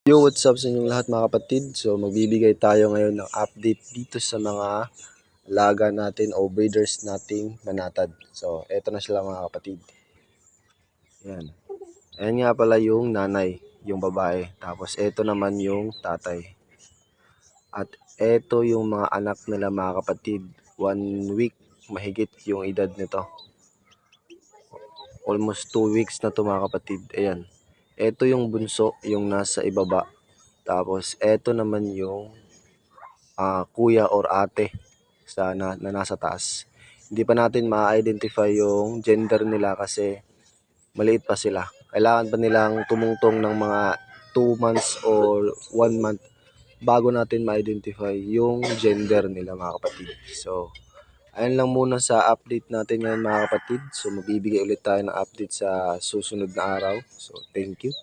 Yo, what's up sa inyong lahat mga kapatid? So, magbibigay tayo ngayon ng update dito sa mga alaga natin o breeders nating manatad. So, eto na sila mga kapatid. Yan. Ayan nga pala yung nanay, yung babae. Tapos, eto naman yung tatay. At eto yung mga anak nila mga kapatid. 1 week mahigit yung edad nito. Almost 2 weeks na to mga kapatid. Ayan. Eto yung bunso, yung nasa ibaba. Tapos, eto naman yung kuya or ate na nasa taas. Hindi pa natin ma-identify yung gender nila kasi maliit pa sila. Kailangan pa nilang tumungtong ng mga 2 months or 1 month bago natin ma-identify yung gender nila mga kapatid. So, ayan lang muna sa update natin ngayon mga kapatid. So, magbibigay ulit tayo ng update sa susunod na araw. So, thank you.